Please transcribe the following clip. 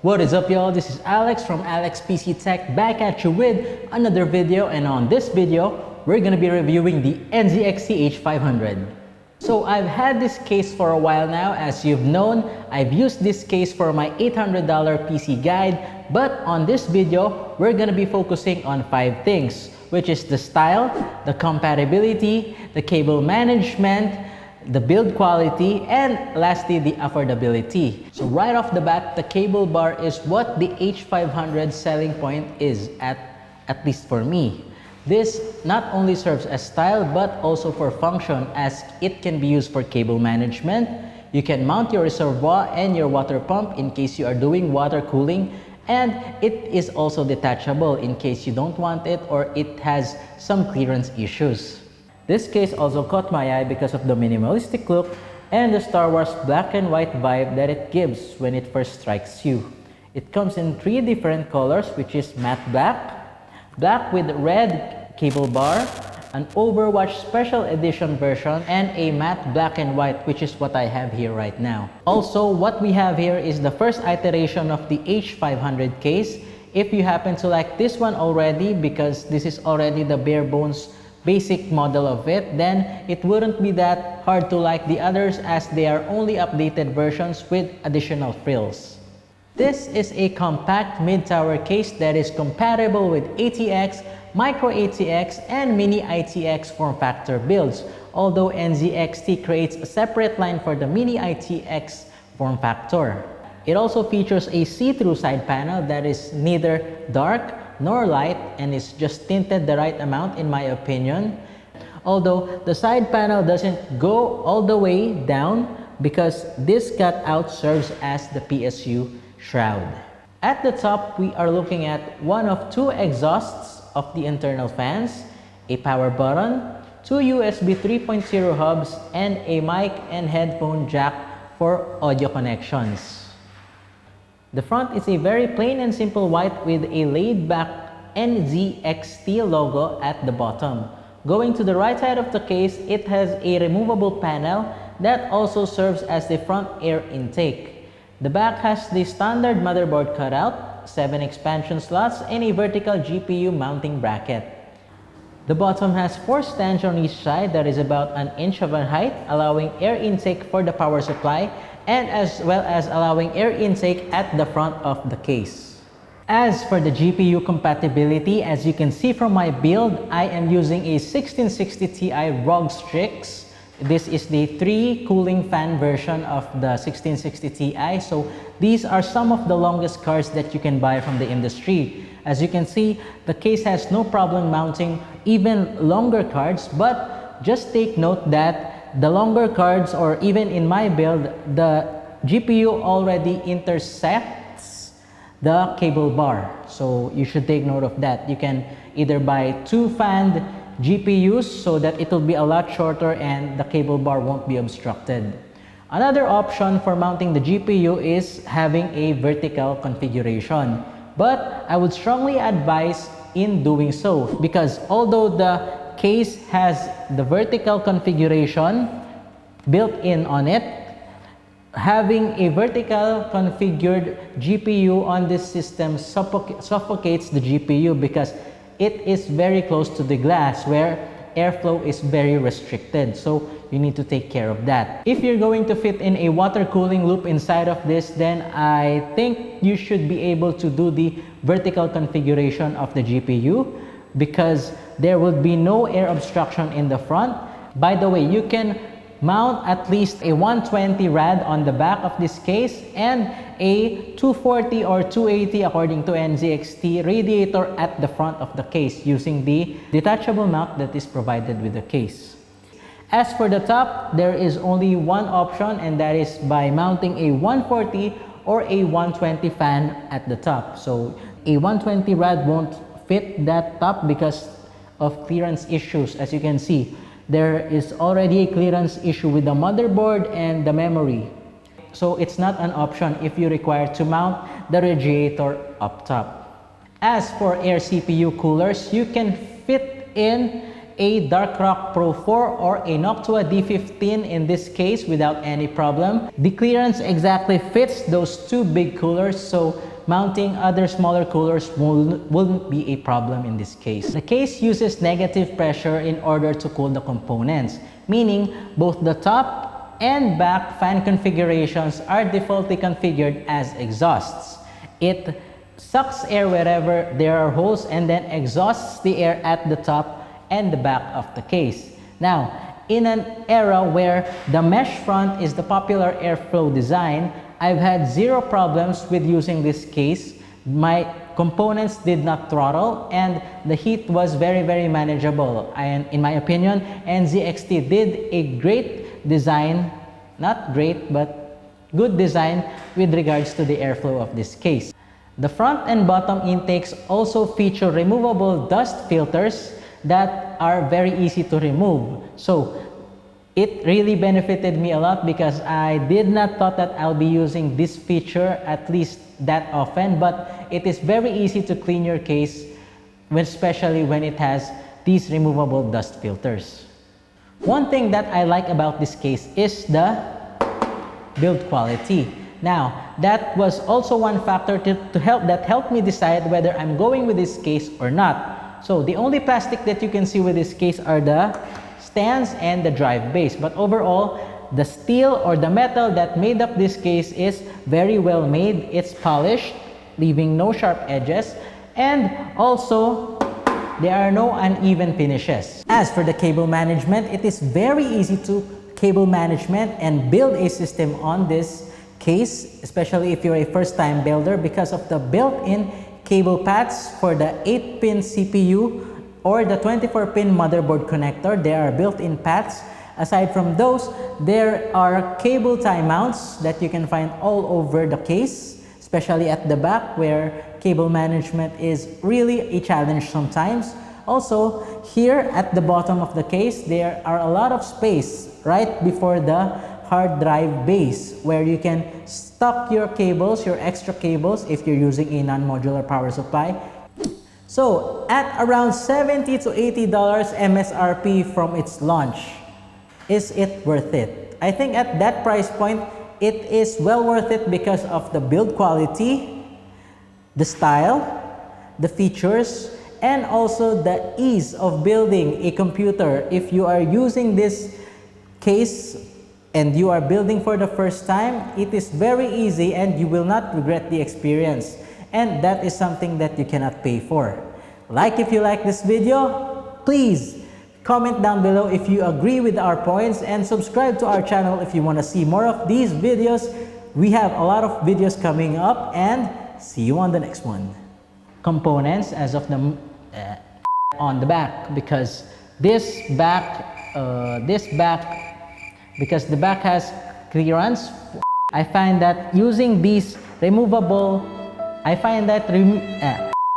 What is up, y'all? This is Alex from Alex PC Tech, back at you with another video, and on this video we're gonna be reviewing the NZXT H500. So I've had this case for a while now. As you've known, I've used this case for my $800 PC guide, but on this video we're gonna be focusing on 5 things, which is the style, the compatibility, the cable management, the build quality, and lastly, the affordability. So right off the bat, the cable bar is what the H500 selling point is, at least for me. This not only serves as style but also for function, as it can be used for cable management. You can mount your reservoir and your water pump in case you are doing water cooling, and it is also detachable in case you don't want it or it has some clearance issues. This case also caught my eye because of the minimalistic look and the Star Wars black and white vibe that it gives when it first strikes you. It comes in 3 different colors, which is matte black, black with red cable bar, an Overwatch special edition version, and a matte black and white, which is what I have here right now. Also, what we have here is the first iteration of the H500 case. If you happen to like this one already, because this is already the bare bones basic model of it, then it wouldn't be that hard to like the others, as they are only updated versions with additional frills. This is a compact mid-tower case that is compatible with ATX, Micro ATX, and Mini ITX form factor builds, although NZXT creates a separate line for the Mini ITX form factor. It also features a see-through side panel that is neither dark nor light and is just tinted the right amount in my opinion. Although the side panel doesn't go all the way down because this cutout serves as the PSU shroud. At the top, we are looking at one of 2 exhausts of the internal fans, a power button, 2 USB 3.0 hubs, and a mic and headphone jack for audio connections. The front is a very plain and simple white with a laid-back NZXT logo at the bottom. Going to the right side of the case, it has a removable panel that also serves as the front air intake. The back has the standard motherboard cutout, 7 expansion slots, and a vertical GPU mounting bracket. The bottom has 4 stands on each side that is about 1 inch of a height, allowing air intake for the power supply, and as well as allowing air intake at the front of the case. As for the GPU compatibility, as you can see from my build, I am using a 1660 Ti ROG Strix. This is the 3 cooling fan version of the 1660 Ti. So these are some of the longest cards that you can buy from the industry. As you can see, the case has no problem mounting even longer cards, but just take note that the longer cards, or even in my build, the GPU already intersects the cable bar. So you should take note of that. You can either buy 2 fanned GPUs so that it will be a lot shorter and the cable bar won't be obstructed. Another option for mounting the GPU is having a vertical configuration, but I would strongly advise in doing so, because although the case has the vertical configuration built in on it, having a vertical configured GPU on this system suffocates the GPU because it is very close to the glass where airflow is very restricted. So you need to take care of that. If you're going to fit in a water cooling loop inside of this, then I think you should be able to do the vertical configuration of the GPU, because there would be no air obstruction in the front. By the way, you can mount at least a 120 rad on the back of this case and a 240 or 280 according to NZXT radiator at the front of the case using the detachable mount that is provided with the case. As for the top, there is only one option, and that is by mounting a 140 or a 120 fan at the top. So a 120 rad won't fit that top because of clearance issues. As you can see, there is already a clearance issue with the motherboard and the memory. So it's not an option if you require to mount the radiator up top. As for air CPU coolers, you can fit in a Dark Rock Pro 4 or a Noctua D15 in this case without any problem. The clearance exactly fits those two big coolers, so mounting other smaller coolers wouldn't be a problem in this case. The case uses negative pressure in order to cool the components, meaning both the top and back fan configurations are defaultly configured as exhausts. It sucks air wherever there are holes and then exhausts the air at the top and the back of the case. Now, in an era where the mesh front is the popular airflow design, I've had zero problems with using this case. My components did not throttle and the heat was very manageable. And in my opinion, NZXT did a great design, not great, but good design with regards to the airflow of this case. The front and bottom intakes also feature removable dust filters that are very easy to remove. So it really benefited me a lot because I did not thought that I'll be using this feature at least that often, but it is very easy to clean your case, especially when it has these removable dust filters. One thing that I like about this case is the build quality. Now, that was also one factor that helped me decide whether I'm going with this case or not. So the only plastic that you can see with this case are the stands and the drive base, but overall the steel or the metal that made up this case is very well made. It's polished, leaving no sharp edges, and also there are no uneven finishes. As for the cable management, it is very easy to cable management and build a system on this case, especially if you're a first-time builder, because of the built-in cable paths for the 8-pin CPU or the 24-pin motherboard connector. There are built-in paths. Aside from those, there are cable tie mounts that you can find all over the case, especially at the back where cable management is really a challenge sometimes. Also, here at the bottom of the case, there are a lot of space right before the hard drive base where you can stock your cables, your extra cables, if you're using a non-modular power supply. So at around $70 to $80 MSRP from its launch, is it worth it? I think at that price point, it is well worth it because of the build quality, the style, the features, and also the ease of building a computer. If you are using this case and you are building for the first time, it is very easy and you will not regret the experience. And that is something that you cannot pay for. Like if you like this video, please comment down below if you agree with our points and subscribe to our channel if you want to see more of these videos. We have a lot of videos coming up and see you on the next one. Components as of the on the back, because because the back has clearance. I find that using these removable,